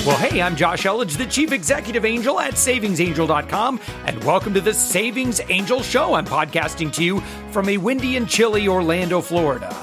Well, hey, I'm Josh Elledge, the Chief Executive Angel at SavingsAngel.com, and welcome to the Savings Angel Show. I'm podcasting to you from a windy and chilly Orlando, Florida.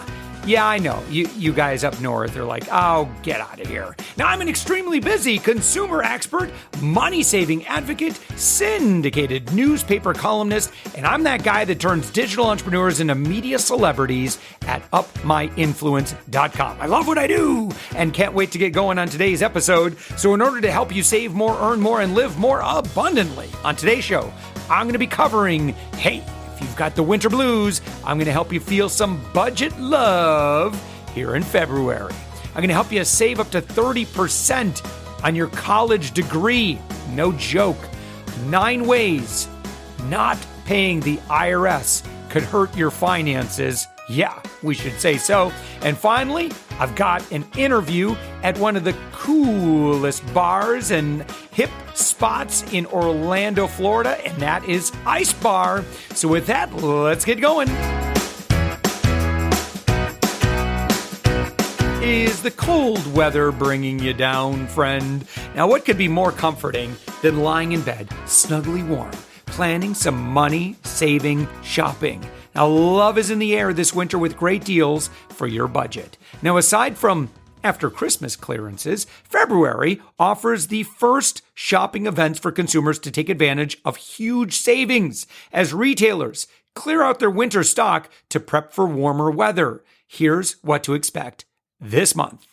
Yeah, I know, you guys up north are like, oh, get out of here. Now, I'm an extremely busy consumer expert, money-saving advocate, syndicated newspaper columnist, and I'm that guy that turns digital entrepreneurs into media celebrities at upmyinfluence.com. I love what I do and can't wait to get going on today's episode. So in order to help you save more, earn more, and live more abundantly, on today's show, I'm going to be covering, hey, you've got the winter blues, I'm going to help you feel some budget love here in February. I'm going to help you save up to 30% on your college degree. No joke. 9 ways not paying the IRS could hurt your finances. Yeah, we should say so. And finally, I've got an interview at one of the coolest bars and hip spots in Orlando, Florida, and that is Ice Bar. So with that, let's get going. Is the cold weather bringing you down, friend? Now, what could be more comforting than lying in bed, snugly warm, planning some money-saving shopping? Now, love is in the air this winter with great deals for your budget. Now, aside from after Christmas clearances, February offers the first shopping events for consumers to take advantage of huge savings as retailers clear out their winter stock to prep for warmer weather. Here's what to expect this month.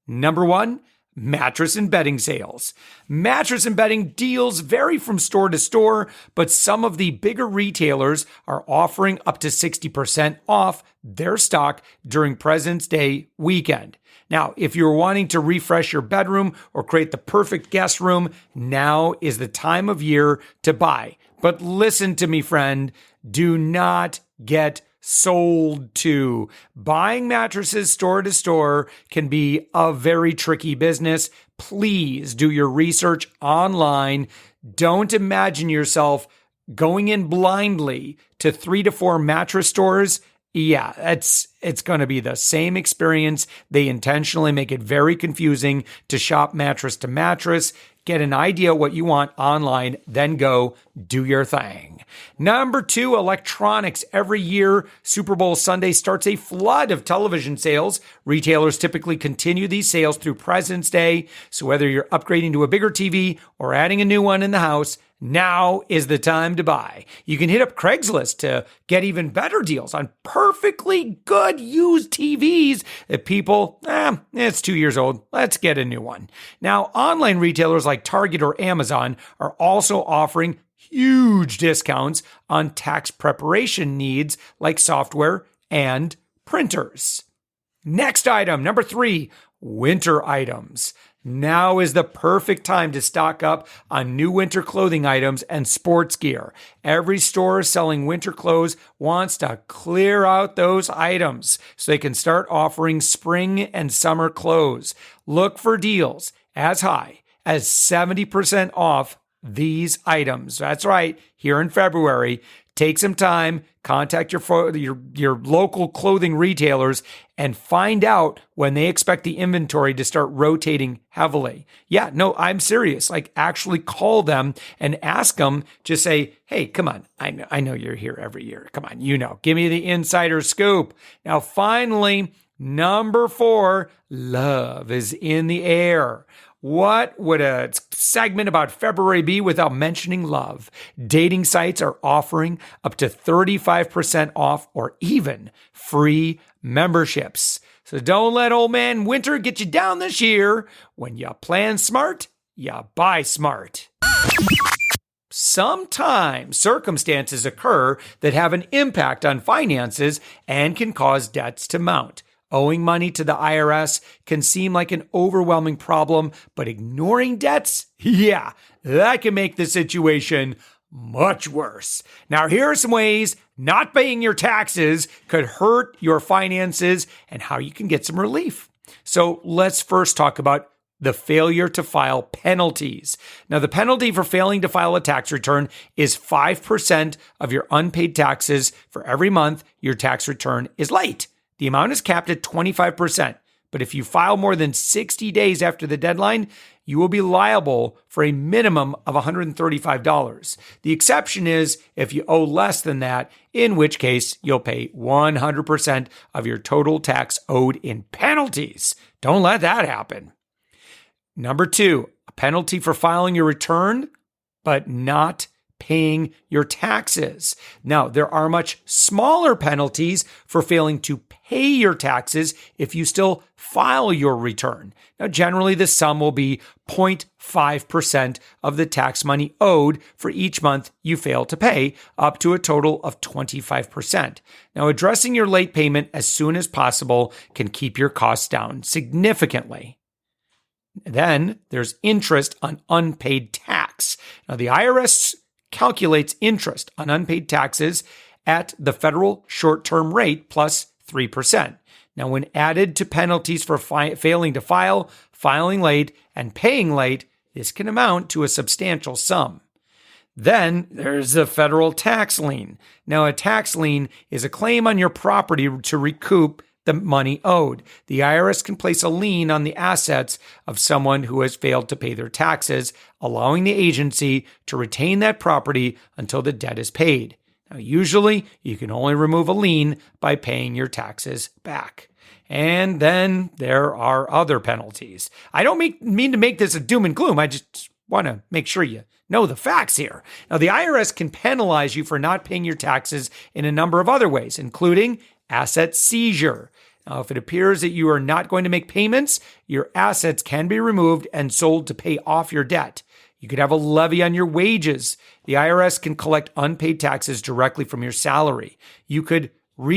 Number 1, mattress and bedding sales. Mattress and bedding deals vary from store to store, but some of the bigger retailers are offering up to 60% off their stock during President's Day weekend. Now, if you're wanting to refresh your bedroom or create the perfect guest room, now is the time of year to buy. But listen to me, friend, do not get sold to. Buying mattresses store to store can be a very tricky business. Please do your research online. Don't imagine yourself going in blindly to 3 to 4 mattress stores. Yeah, it's going to be the same experience. They intentionally make it very confusing to shop mattress to mattress. Get an idea what you want online, then go do your thing. Number 2, electronics. Every year, Super Bowl Sunday starts a flood of television sales. Retailers typically continue these sales through President's Day. So whether you're upgrading to a bigger TV or adding a new one in the house, now is the time to buy. You can hit up Craigslist to get even better deals on perfectly good used TVs that people, it's 2 years old. Let's get a new one. Now, online retailers like Target or Amazon are also offering huge discounts on tax preparation needs like software and printers. Next item, number 3, winter items. Now is the perfect time to stock up on new winter clothing items and sports gear. Every store selling winter clothes wants to clear out those items so they can start offering spring and summer clothes. Look for deals as high as 70% off these items. That's right, here in February. Take some time, contact your local clothing retailers, and find out when they expect the inventory to start rotating heavily. Yeah, no, I'm serious. Like, actually call them and ask them, just say, hey, come on, I know you're here every year. Come on, give me the insider scoop. Now, finally, number 4, love is in the air. What would a segment about February be without mentioning love? Dating sites are offering up to 35% off or even free memberships. So don't let old man winter get you down this year. When you plan smart, you buy smart. Sometimes circumstances occur that have an impact on finances and can cause debts to mount. Owing money to the IRS can seem like an overwhelming problem, but ignoring debts, yeah, that can make the situation much worse. Now, here are some ways not paying your taxes could hurt your finances and how you can get some relief. So let's first talk about the failure to file penalties. Now, the penalty for failing to file a tax return is 5% of your unpaid taxes for every month your tax return is late. The amount is capped at 25%, But if you file more than 60 days after the deadline, you will be liable for a minimum of $135. The exception is if you owe less than that, in which case you'll pay 100% of your total tax owed in penalties. Don't let that happen. Number 2, a penalty for filing your return, but not paying your taxes. Now, there are much smaller penalties for failing to pay your taxes if you still file your return. Now, generally, the sum will be 0.5% of the tax money owed for each month you fail to pay, up to a total of 25%. Now, addressing your late payment as soon as possible can keep your costs down significantly. Then there's interest on unpaid tax. Now, the IRS calculates interest on unpaid taxes at the federal short-term rate plus 3%. Now, when added to penalties for failing to file, filing late, and paying late, this can amount to a substantial sum. Then there's a federal tax lien. Now, a tax lien is a claim on your property to recoup the money owed. The IRS can place a lien on the assets of someone who has failed to pay their taxes, allowing the agency to retain that property until the debt is paid. Now, usually, you can only remove a lien by paying your taxes back. And then there are other penalties. I don't mean to make this a doom and gloom. I just want to make sure you know the facts here. Now, the IRS can penalize you for not paying your taxes in a number of other ways, including asset seizure. Now, if it appears that you are not going to make payments, your assets can be removed and sold to pay off your debt. You could have a levy on your wages. The IRS can collect unpaid taxes directly from your salary. You could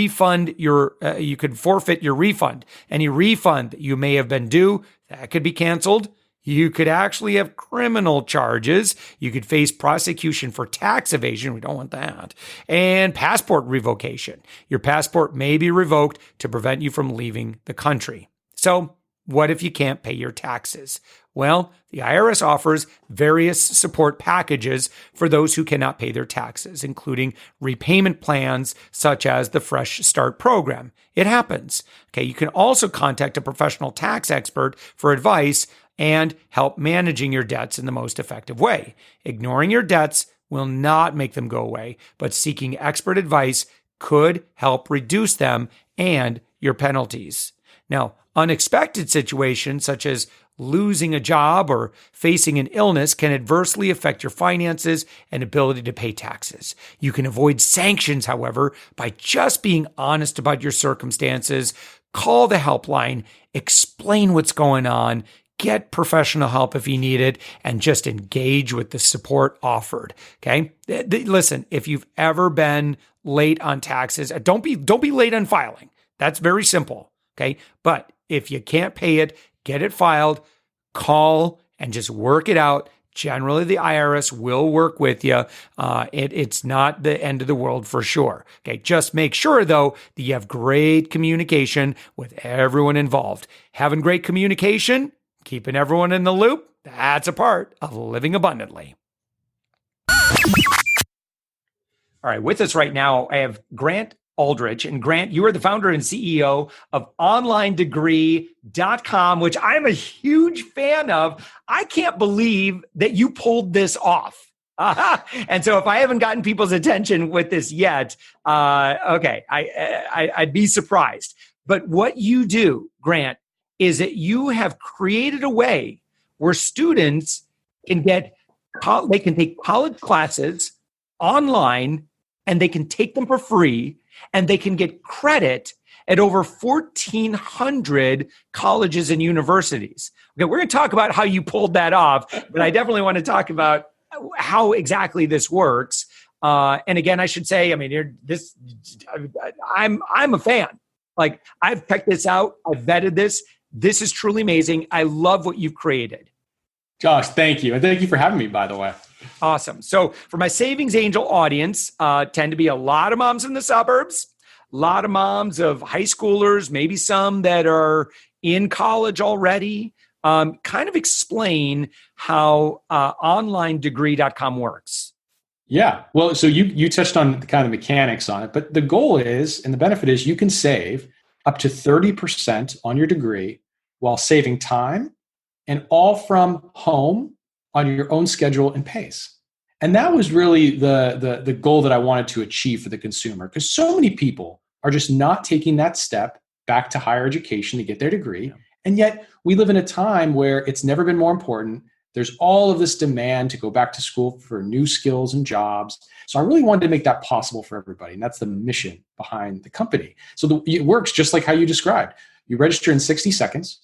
forfeit your refund. Any refund that you may have been due, that could be canceled. You could actually have criminal charges. You could face prosecution for tax evasion. We don't want that. And passport revocation. Your passport may be revoked to prevent you from leaving the country. So, what if you can't pay your taxes? Well, the IRS offers various support packages for those who cannot pay their taxes, including repayment plans such as the Fresh Start program. It happens. Okay, you can also contact a professional tax expert for advice and help managing your debts in the most effective way. Ignoring your debts will not make them go away, but seeking expert advice could help reduce them and your penalties. Now, unexpected situations such as losing a job or facing an illness can adversely affect your finances and ability to pay taxes. You can avoid sanctions, however, by just being honest about your circumstances. Call the helpline, explain what's going on, get professional help if you need it, and just engage with the support offered. Okay. Listen, if you've ever been late on taxes, don't be late on filing. That's very simple. Okay. But if you can't pay it, get it filed, call and just work it out. Generally, the IRS will work with you. It's not the end of the world for sure. Okay, just make sure, though, that you have great communication with everyone involved. Having great communication, keeping everyone in the loop, that's a part of living abundantly. All right, with us right now, I have Grant Aldrich. And Grant, you are the founder and CEO of OnlineDegree.com, which I'm a huge fan of. I can't believe that you pulled this off. And so if I haven't gotten people's attention with this yet, I'd be surprised. But what you do, Grant, is that you have created a way where students can take college classes online and they can take them for free. And they can get credit at over 1,400 colleges and universities. Okay, we're going to talk about how you pulled that off, but I definitely want to talk about how exactly this works. And again, I should say, I'm a fan. Like, I've checked this out. I've vetted this. This is truly amazing. I love what you've created. Josh, thank you. And thank you for having me, by the way. Awesome. So for my Savings Angel audience, tend to be a lot of moms in the suburbs, a lot of moms of high schoolers, maybe some that are in college already. Kind of explain how OnlineDegree.com works. Yeah. Well, so you touched on the kind of mechanics on it, but the goal is, and the benefit is, you can save up to 30% on your degree while saving time, and all from home on your own schedule and pace. And that was really the goal that I wanted to achieve for the consumer, because so many people are just not taking that step back to higher education to get their degree. Yeah. And yet we live in a time where it's never been more important. There's all of this demand to go back to school for new skills and jobs. So I really wanted to make that possible for everybody. And that's the mission behind the company. So it works just like how you described. You register in 60 seconds.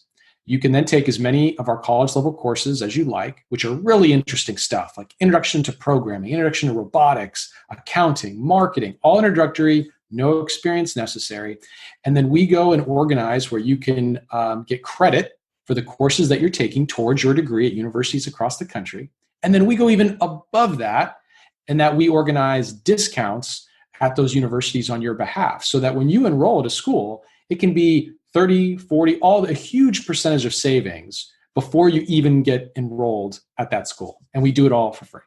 You can then take as many of our college level courses as you like, which are really interesting stuff like introduction to programming, introduction to robotics, accounting, marketing, all introductory, no experience necessary. And then we go and organize where you can get credit for the courses that you're taking towards your degree at universities across the country. And then we go even above that, and that we organize discounts at those universities on your behalf, so that when you enroll at a school, it can be 30, 40, a huge percentage of savings before you even get enrolled at that school. And we do it all for free.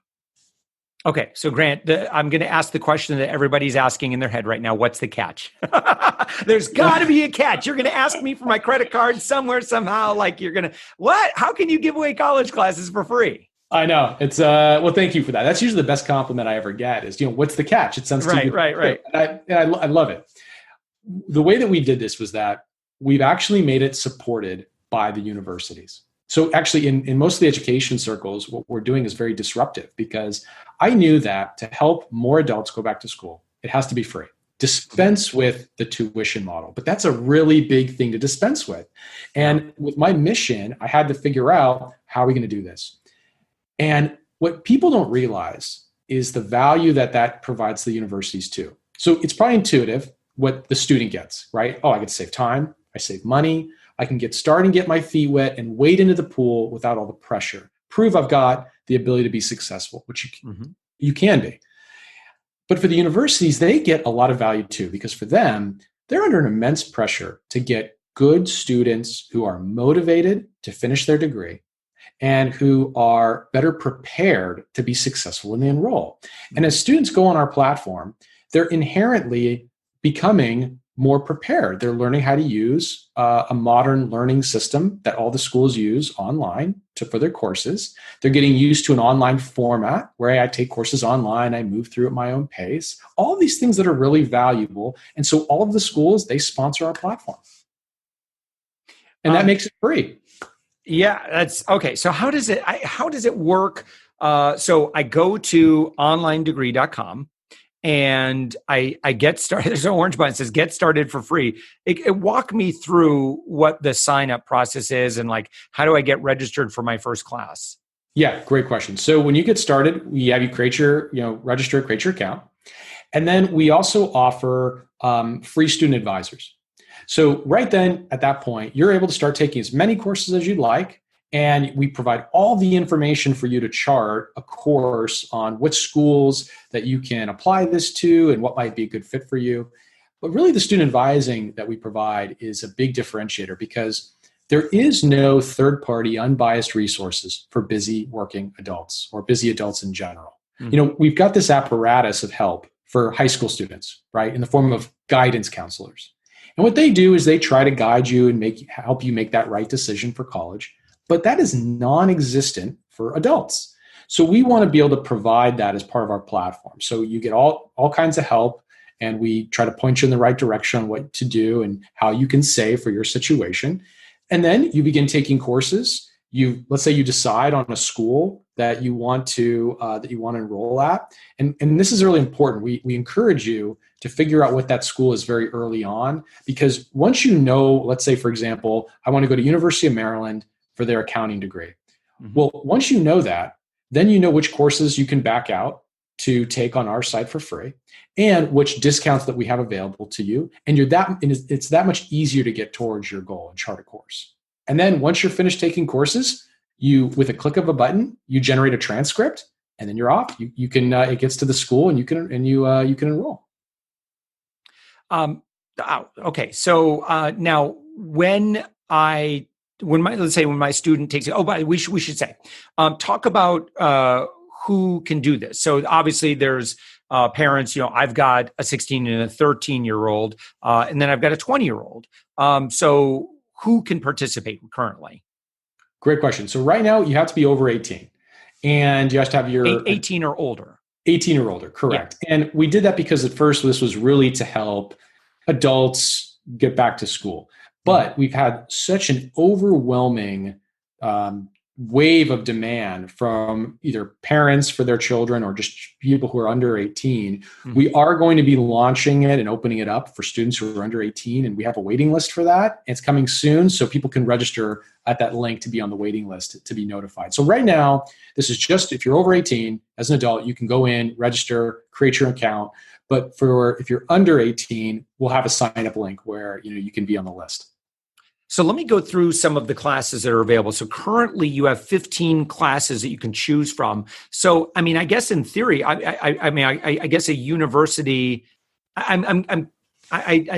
Okay. So Grant, I'm going to ask the question that everybody's asking in their head right now. What's the catch? There's got to be a catch. You're going to ask me for my credit card somewhere, somehow, like you're going to, what? How can you give away college classes for free? I know. It's well, thank you for that. That's usually the best compliment I ever get is, what's the catch? It sounds right. And I love it. The way that we did this was that we've actually made it supported by the universities. So actually in most of the education circles, what we're doing is very disruptive, because I knew that to help more adults go back to school, it has to be free. Dispense with the tuition model. But that's a really big thing to dispense with. And with my mission, I had to figure out, how are we going to do this? And what people don't realize is the value that provides the universities too. So it's probably intuitive what the student gets, right? Oh, I get to save time. I save money. I can get started and get my feet wet and wade into the pool without all the pressure. Prove I've got the ability to be successful, which you can be. But for the universities, they get a lot of value too, because for them, they're under an immense pressure to get good students who are motivated to finish their degree and who are better prepared to be successful when they enroll. And as students go on our platform, they're inherently becoming more prepared. They're learning how to use a modern learning system that all the schools use online for their courses. They're getting used to an online format where I take courses online, I move through at my own pace. All these things that are really valuable. And so all of the schools, they sponsor our platform. And that makes it free. Yeah, that's okay. So how does it work? So I go to onlinedegree.com. And I get started. There's an orange button that says get started for free. It walk me through what the sign up process is and like, how do I get registered for my first class? Yeah, great question. So when you get started, we have you create your, register, create your account. And then we also offer free student advisors. So right then at that point, you're able to start taking as many courses as you'd like. And we provide all the information for you to chart a course on which schools that you can apply this to and what might be a good fit for you. But really the student advising that we provide is a big differentiator, because there is no third-party unbiased resources for busy working adults or busy adults in general. We've got this apparatus of help for high school students, right, in the form of guidance counselors. And what they do is they try to guide you and help you make that right decision for college. But that is non-existent for adults. So we want to be able to provide that as part of our platform. So you get all kinds of help, and we try to point you in the right direction on what to do and how you can save for your situation. And then you begin taking courses. Let's say you decide on a school that you want to enroll at. And this is really important. We encourage you to figure out what that school is very early on, because once you know, let's say, for example, I want to go to University of Maryland for their accounting degree. Well, once you know that, then you know which courses you can back out to take on our site for free and which discounts that we have available to you. And it's that much easier to get towards your goal and chart a course. And then once you're finished taking courses, with a click of a button, you generate a transcript, and then you're off. You can it gets to the school, and you can enroll. Okay. So now when my student takes it, we should say, talk about who can do this. So obviously there's parents, I've got a 16 and a 13-year-old, and then I've got a 20-year-old. So who can participate currently? Great question. So right now you have to be over 18 and you have to have your 18 or older. 18 or older, correct. Yeah. And we did that because at first this was really to help adults get back to school. But we've had such an overwhelming wave of demand from either parents for their children or just people who are under 18. Mm-hmm. We are going to be launching it and opening it up for students who are under 18. And we have a waiting list for that. It's coming soon. So people can register at that link to be on the waiting list to be notified. So right now, this is just if you're over 18 as an adult, you can go in, register, create your account. But if you're under 18, we'll have a sign up link where you can be on the list. So let me go through some of the classes that are available. So currently you have 15 classes that you can choose from. So, I mean, I guess in theory, I guess a university, I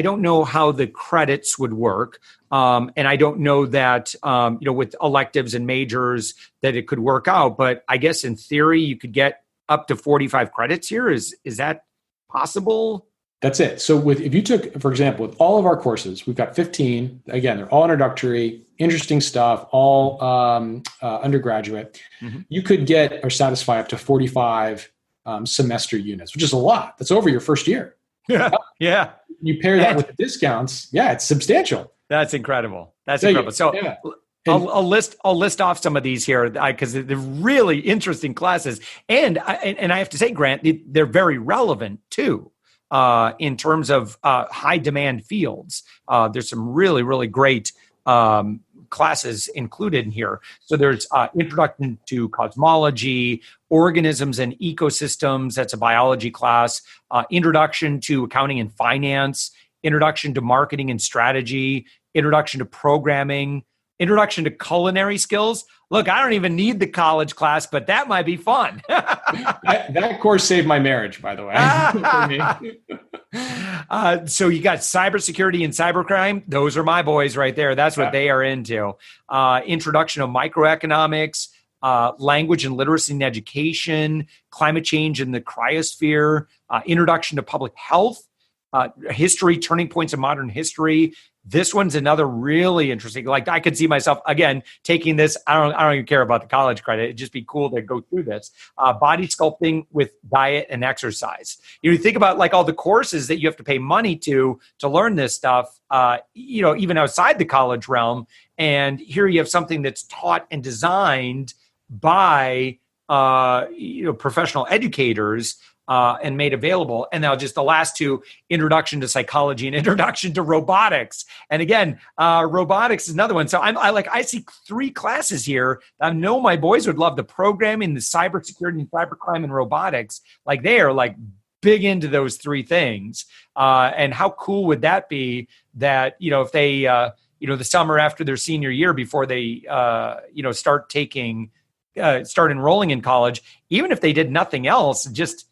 don't know how the credits would work. And I don't know that, with electives and majors that it could work out, but I guess in theory you could get up to 45 credits here. Is that possible? That's it. So if you took, for example, with all of our courses, we've got 15. Again, they're all introductory, interesting stuff, all undergraduate. Mm-hmm. You could get or satisfy up to 45 semester units, which is a lot. That's over your first year. Yeah. Yeah. You pair that with the discounts. Yeah, it's substantial. That's incredible. That's incredible. So yeah. I'll list off some of these here because they're really interesting classes. And I have to say, Grant, they're very relevant too. In terms of high demand fields. There's some really, really great classes included in here. So there's Introduction to Cosmology, Organisms and Ecosystems, that's a biology class, Introduction to Accounting and Finance, Introduction to Marketing and Strategy, Introduction to Programming, Introduction to Culinary Skills. Look, I don't even need the college class, but that might be fun. that course saved my marriage, by the way. So you got cybersecurity and cybercrime. Those are my boys right there. That's what they are into. Introduction to Microeconomics, Language and Literacy and Education, Climate Change in the Cryosphere, Introduction to Public Health, History, Turning Points of Modern History. This one's another really interesting. Like I could see myself again taking this. I don't even care about the college credit. It'd just be cool to go through this. Body sculpting with diet and exercise. You think about like all the courses that you have to pay money to learn this stuff. Even outside the college realm. And here you have something that's taught and designed by professional educators. And made available. And now just the last two, Introduction to Psychology and Introduction to Robotics. And again, robotics is another one. So I see 3 classes here. I know my boys would love the programming, the cybersecurity and cybercrime and robotics. Like they are like big into those 3 things. And how cool would that be that, if they, the summer after their senior year, before they, start enrolling in college, even if they did nothing else, just,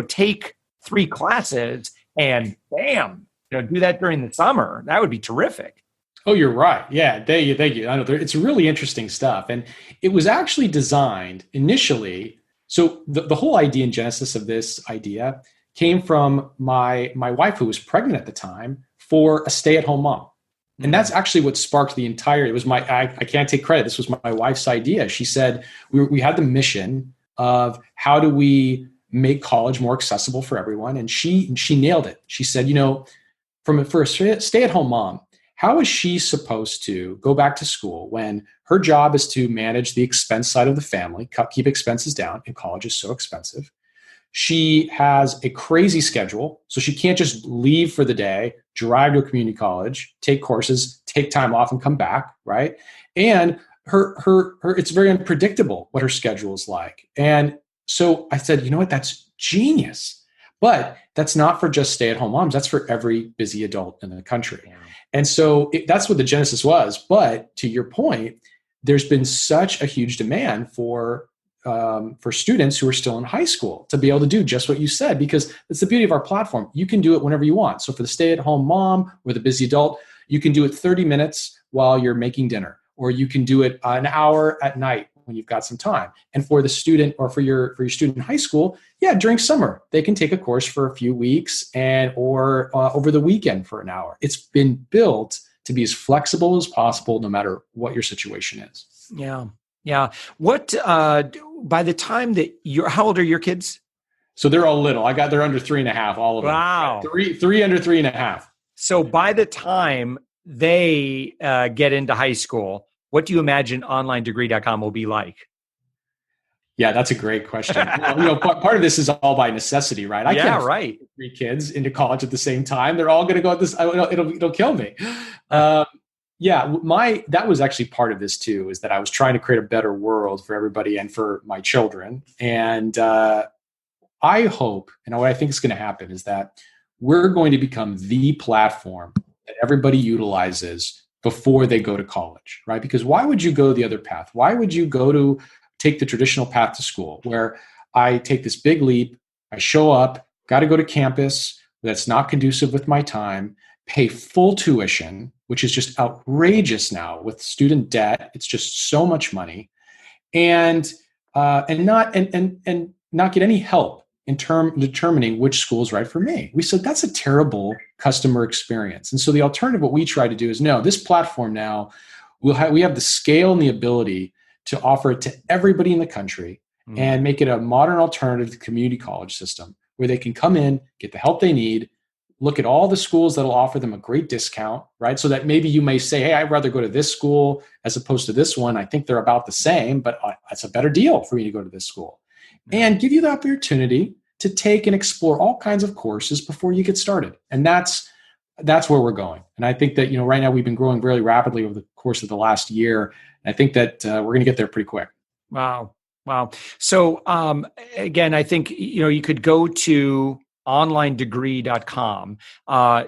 take 3 classes and bam, do that during the summer. That would be terrific. Oh, you're right. Yeah, thank you. I know it's really interesting stuff. And it was actually designed initially. So the whole idea and genesis of this idea came from my wife, who was pregnant at the time, for a stay-at-home mom. And that's actually what sparked the entire, it was I can't take credit. This was my wife's idea. She said, we had the mission of how do we make college more accessible for everyone. And she nailed it. She said, for a stay-at-home mom, how is she supposed to go back to school when her job is to manage the expense side of the family, keep expenses down, and college is so expensive? She has a crazy schedule, so she can't just leave for the day, drive to a community college, take courses, take time off and come back, right? And her it's very unpredictable what her schedule is like. And so I said, you know what, that's genius. But that's not for just stay-at-home moms. That's for every busy adult in the country. Yeah. And so that's what the genesis was. But to your point, there's been such a huge demand for students who are still in high school to be able to do just what you said, because it's the beauty of our platform. You can do it whenever you want. So for the stay-at-home mom or the busy adult, you can do it 30 minutes while you're making dinner, or you can do it an hour at night when you've got some time. And for the student or for your student in high school, during summer, they can take a course for a few weeks or over the weekend for an hour. It's been built to be as flexible as possible, no matter what your situation is. Yeah. Yeah. What, by the time that how old are your kids? So they're all little. They're under 3.5, all of them. Wow. Three under 3.5. So by the time they get into high school, what do you imagine onlinedegree.com will be like? Yeah, that's a great question. Part of this is all by necessity, right? I can't right. 3 kids into college at the same time. They're all going to go at this. It'll kill me. That was actually part of this too, is that I was trying to create a better world for everybody and for my children. And I hope, and what I think is going to happen is that we're going to become the platform that everybody utilizes before they go to college, right? Because why would you go the other path? Why would you take the traditional path to school where I take this big leap, I show up, got to go to campus that's not conducive with my time, pay full tuition, which is just outrageous now with student debt. It's just so much money, and not get any help in determining which school is right for me. We said that's a terrible customer experience. And so the alternative, what we try to do is, no, this platform now, we have the scale and the ability to offer it to everybody in the country and make it a modern alternative to the community college system where they can come in, get the help they need, look at all the schools that'll offer them a great discount, right? So that maybe you may say, hey, I'd rather go to this school as opposed to this one. I think they're about the same, but it's a better deal for me to go to this school. And give you the opportunity to take and explore all kinds of courses before you get started. And that's where we're going. And I think that, right now we've been growing really rapidly over the course of the last year. And I think that we're going to get there pretty quick. Wow. So again, I think, you could go to onlinedegree.com.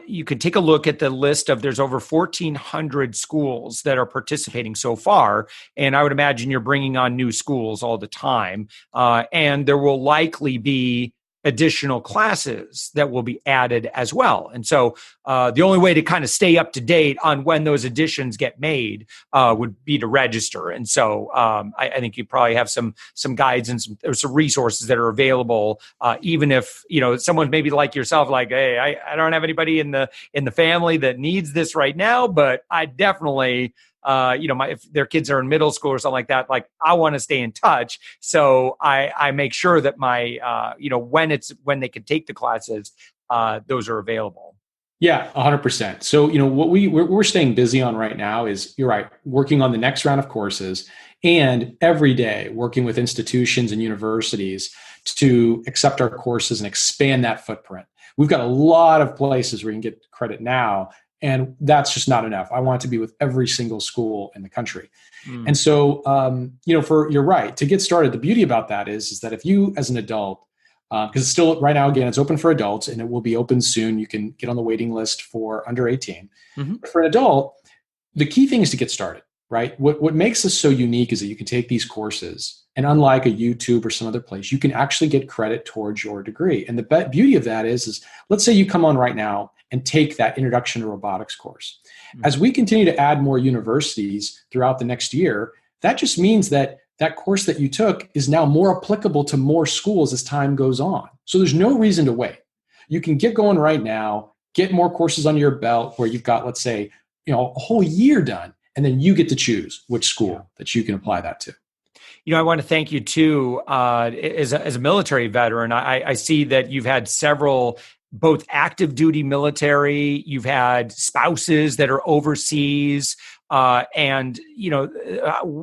You could take a look at the list there's over 1,400 schools that are participating so far. And I would imagine you're bringing on new schools all the time. And there will likely be additional classes that will be added as well. And so the only way to kind of stay up to date on when those additions get made would be to register. And so I think you probably have some guides and some resources that are available, even if, someone maybe like yourself, like, hey, I don't have anybody in the family that needs this right now, but I definitely if their kids are in middle school or something like that, like I want to stay in touch. So I make sure that my, when they can take the classes, those are available. Yeah, 100%. So, what we're staying busy on right now is, you're right, working on the next round of courses and every day working with institutions and universities to accept our courses and expand that footprint. We've got a lot of places where you can get credit now, and that's just not enough. I want it to be with every single school in the country. And so, you're right, to get started, the beauty about that is that if you as an adult, because it's still right now, again, it's open for adults and it will be open soon. You can get on the waiting list for under 18. But for an adult, the key thing is to get started, right? What makes us so unique is that you can take these courses, and unlike a YouTube or some other place, you can actually get credit towards your degree. And the beauty of that is let's say you come on right now and take that introduction to robotics course. As we continue to add more universities throughout the next year, that just means that course that you took is now more applicable to more schools as time goes on. So there's no reason to wait. You can get going right now, get more courses under your belt where you've got, let's say, a whole year done, and then you get to choose which school that you can apply that to. I want to thank you too, as a military veteran. I see that you've had several, both active duty military, you've had spouses that are overseas, and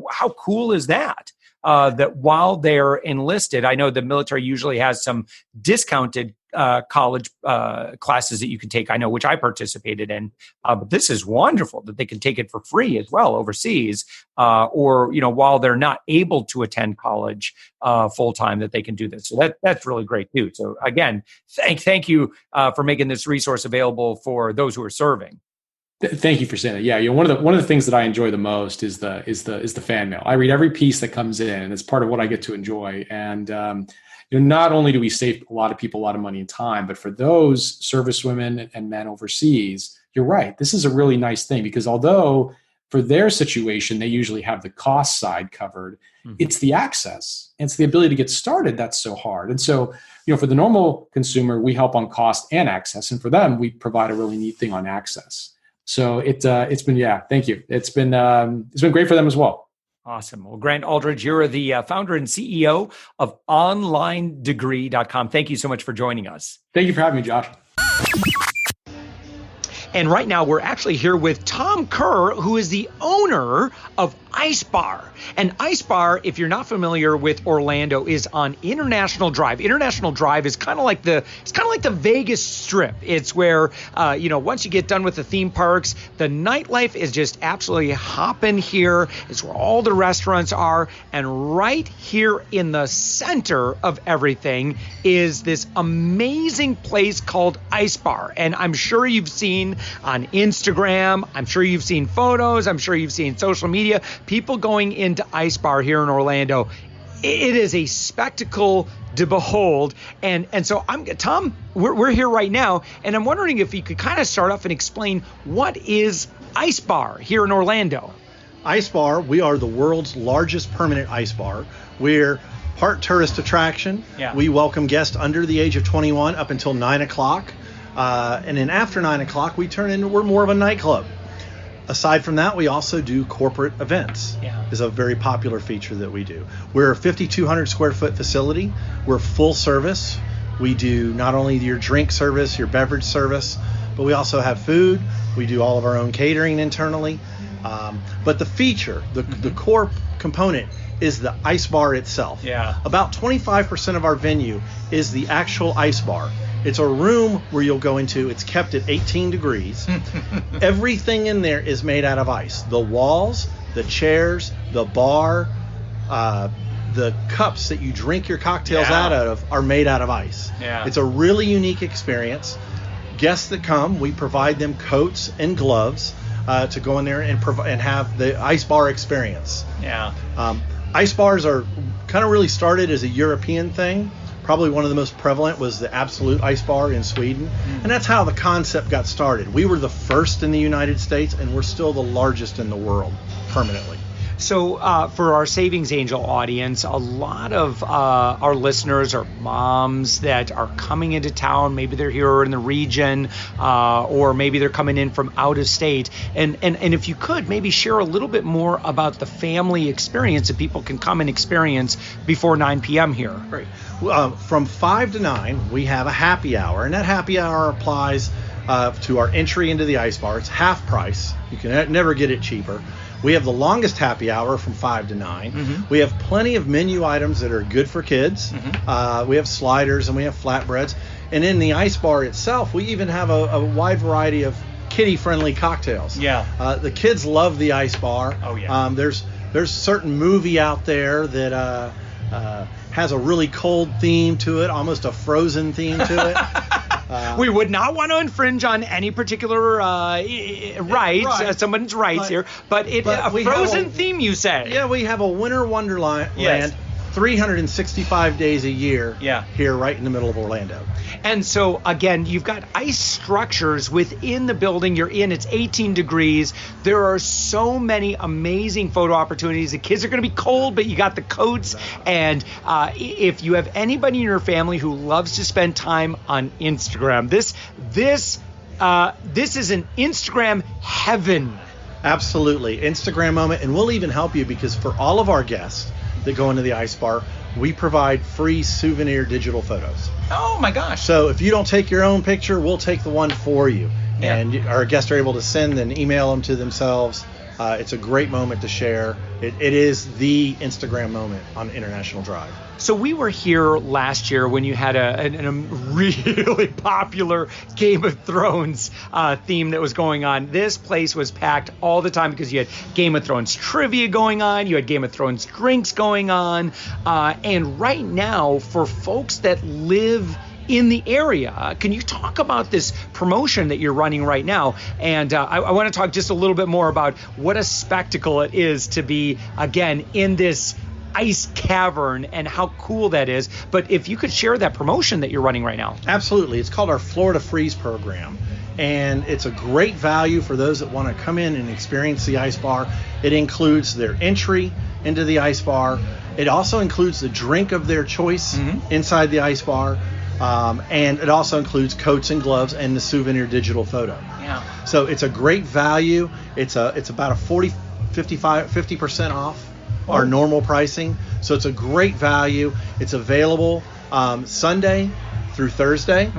how cool is that? That while they're enlisted, I know the military usually has some discounted college classes that you can take, I know, which I participated in. But this is wonderful that they can take it for free as well overseas, or while they're not able to attend college full time, that they can do this. So that's really great too. So again, thank you for making this resource available for those who are serving. Thank you for saying that. Yeah, one of the things that I enjoy the most is the fan mail. I read every piece that comes in, and it's part of what I get to enjoy. And not only do we save a lot of people a lot of money and time, but for those service women and men overseas, you're right. This is a really nice thing because although for their situation they usually have the cost side covered, it's the access, it's the ability to get started that's so hard. And so, for the normal consumer, we help on cost and access, and for them, we provide a really neat thing on access. So it's been, yeah, thank you. It's been great for them as well. Awesome. Well, Grant Aldridge, you're the founder and CEO of OnlineDegree.com. Thank you so much for joining us. Thank you for having me, Josh. And right now we're actually here with Tom Kerr, who is the owner of Ice Bar. And Ice Bar, if you're not familiar with Orlando, is on International Drive. International Drive is kind of like the Vegas Strip. It's where once you get done with the theme parks, the nightlife is just absolutely hopping here. It's where all the restaurants are, and right here in the center of everything is this amazing place called Ice Bar. And I'm sure you've seen on Instagram, I'm sure you've seen photos, I'm sure you've seen social media, people going into Ice Bar here in Orlando. It is a spectacle to behold. And so Tom, we're here right now, and I'm wondering if you could kind of start off and explain what is Ice Bar here in Orlando. Ice Bar, we are the world's largest permanent ice bar. We're part tourist attraction. Yeah. We welcome guests under the age of 21 up until 9 o'clock. And then after 9 o'clock, we're more of a nightclub. Aside from that, we also do corporate events. Yeah. Is a very popular feature that we do. We're a 5,200 square foot facility. We're full service. We do not only your drink service, your beverage service, but we also have food. We do all of our own catering internally. But the feature, the core component is the ice bar itself. Yeah. About 25% of our venue is the actual ice bar. It's a room where you'll go into. It's kept at 18 degrees. Everything in there is made out of ice. The walls, the chairs, the bar, the cups that you drink your cocktails out of are made out of ice. Yeah. It's a really unique experience. Guests that come, we provide them coats and gloves to go in there and have the ice bar experience. Yeah. Ice bars are kind of really started as a European thing. Probably one of the most prevalent was the Absolute Ice Bar in Sweden. And that's how the concept got started. We were the first in the United States, and we're still the largest in the world permanently. So for our Savings Angel audience, a lot of our listeners are moms that are coming into town. Maybe they're here in the region, or maybe they're coming in from out of state. And if you could, maybe share a little bit more about the family experience that people can come and experience before 9 p.m. here. Great. From 5 to 9, we have a happy hour, and that happy hour applies to our entry into the ice bar. It's half price. You can never get it cheaper. We have the longest happy hour from 5 to 9. Mm-hmm. We have plenty of menu items that are good for kids. Mm-hmm. We have sliders and we have flatbreads. And in the ice bar itself, we even have a wide variety of kiddie-friendly cocktails. Yeah. The kids love the ice bar. Oh, yeah. There's a certain movie out there that has a really cold theme to it, almost a Frozen theme to it. We would not want to infringe on any particular someone's rights here, but a Frozen theme, you say? Yeah, we have a winter wonderland. Yes. 365 days a year. Yeah. Here, right in the middle of Orlando. And so again, you've got ice structures within the building you're in. It's 18 degrees. There are so many amazing photo opportunities. The kids are going to be cold, but you got the coats. And if you have anybody in your family who loves to spend time on Instagram, this is an Instagram heaven. Absolutely. Instagram moment. And we'll even help you, because for all of our guests that go into the ice bar, we provide free souvenir digital photos. Oh my gosh. So if you don't take your own picture, we'll take the one for you. Yeah. And our guests are able to send and email them to themselves. It's a great moment to share. It is the Instagram moment on International Drive. So we were here last year when you had a really popular Game of Thrones theme that was going on. This place was packed all the time because you had Game of Thrones trivia going on, you had Game of Thrones drinks going on, and right now, for folks that live in the area, can you talk about this promotion that you're running right now? And I want to talk just a little bit more about what a spectacle it is to be, again, in this ice cavern and how cool that is. But if you could share that promotion that you're running right now. Absolutely. It's called our Florida Freeze program. And it's a great value for those that want to come in and experience the ice bar. It includes their entry into the ice bar. It also includes the drink of their choice inside the ice bar. And it also includes coats and gloves and the souvenir digital photo. Yeah. So it's a great value. It's about a 50% off our normal pricing. So it's a great value. It's available Sunday through Thursday.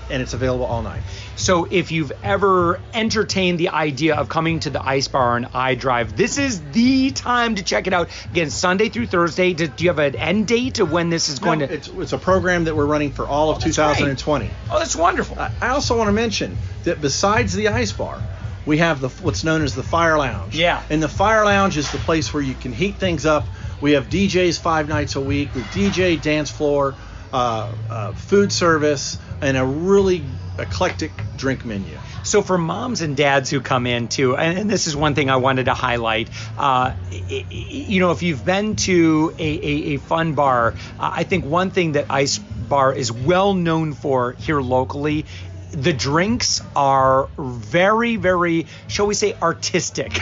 And it's available all night. So if you've ever entertained the idea of coming to the Ice Bar on iDrive, this is the time to check it out. Again, Sunday through Thursday. Do you have an end date of when this is going to? It's a program that we're running for all of 2020. Great. Oh, that's wonderful. I also want to mention that besides the Ice Bar, we have what's known as the Fire Lounge. Yeah. And the Fire Lounge is the place where you can heat things up. We have DJs 5 nights a week with DJ, dance floor, food service, and a really eclectic drink menu. So for moms and dads who come in too, and this is one thing I wanted to highlight, if you've been to a fun bar, I think one thing that Ice Bar is well known for here locally, the drinks are very, very, shall we say, artistic.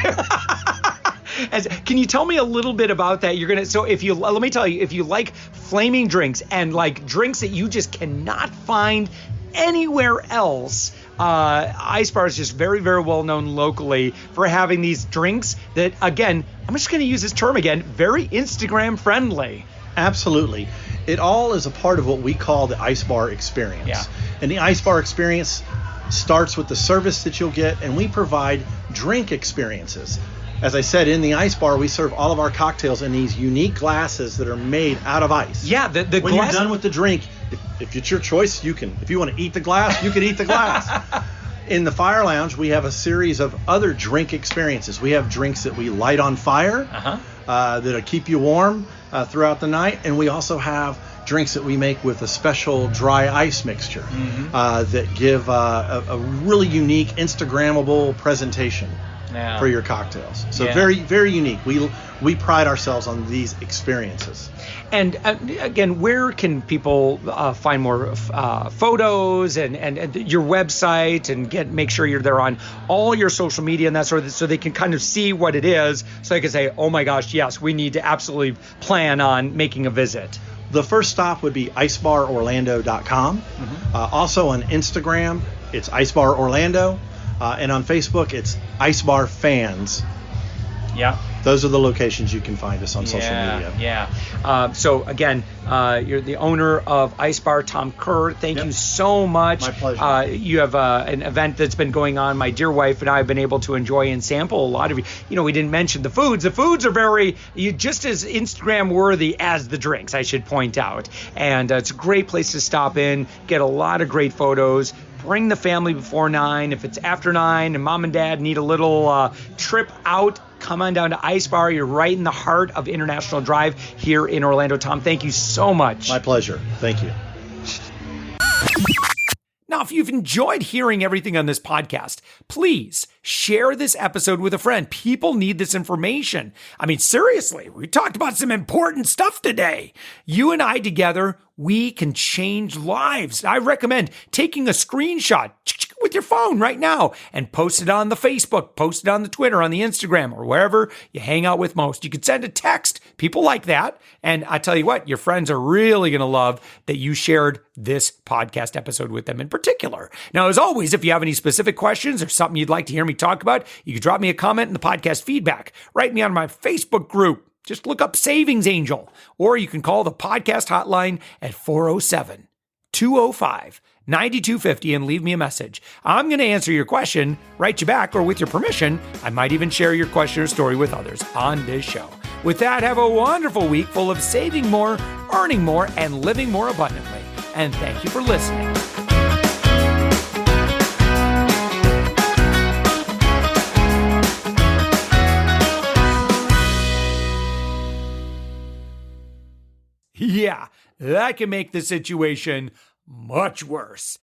Can you tell me a little bit about that? Let me tell you, if you like flaming drinks and like drinks that you just cannot find anywhere else, Ice Bar is just very, very well known locally for having these drinks that, again, I'm just going to use this term again, very Instagram friendly. Absolutely. It all is a part of what we call the Ice Bar experience. Yeah. And the Ice Bar experience starts with the service that you'll get, and we provide drink experiences. As I said, in the Ice Bar, we serve all of our cocktails in these unique glasses that are made out of ice. Yeah, the when glass. You're done with the drink, if it's your choice, if you want to eat the glass, you can eat the glass. In the Fire Lounge, we have a series of other drink experiences. We have drinks that we light on fire that'll keep you warm throughout the night, and we also have drinks that we make with a special dry ice mixture that give a really unique Instagrammable presentation. Yeah. For your cocktails. So very, very unique. We pride ourselves on these experiences. And again, where can people find more photos and your website and make sure you're there on all your social media and that sort of, so they can kind of see what it is, so they can say, oh my gosh, yes, we need to absolutely plan on making a visit. The first stop would be icebarorlando.com. Also on Instagram, it's Icebar Orlando. And on Facebook, it's Ice Bar Fans. Yeah. Those are the locations you can find us on social media. Yeah. So again, you're the owner of Ice Bar, Tom Kerr. Thank you so much. My pleasure. You have an event that's been going on. My dear wife and I have been able to enjoy and sample a lot of. We didn't mention the foods. The foods are just as Instagram worthy as the drinks, I should point out. And it's a great place to stop in, get a lot of great photos. Bring the family before 9. If it's after 9 and mom and dad need a little trip out, come on down to Ice Bar. You're right in the heart of International Drive here in Orlando. Tom, thank you so much. My pleasure. Thank you. Now, if you've enjoyed hearing everything on this podcast, please share this episode with a friend. People need this information. I mean, seriously, we talked about some important stuff today. You and I together, we can change lives. I recommend taking a screenshot with your phone right now and post it on the Facebook, post it on the Twitter, on the Instagram, or wherever you hang out with most. You could send a text. People like that. And I tell you what, your friends are really going to love that you shared this podcast episode with them in particular. Now, as always, if you have any specific questions or something you'd like to hear me talk about, you can drop me a comment in the podcast feedback. Write me on my Facebook group. Just look up Savings Angel, or you can call the podcast hotline at 407-205-9250 and leave me a message. I'm going to answer your question, write you back, or with your permission, I might even share your question or story with others on this show. With that, have a wonderful week full of saving more, earning more, and living more abundantly. And thank you for listening. Yeah, that can make the situation much worse.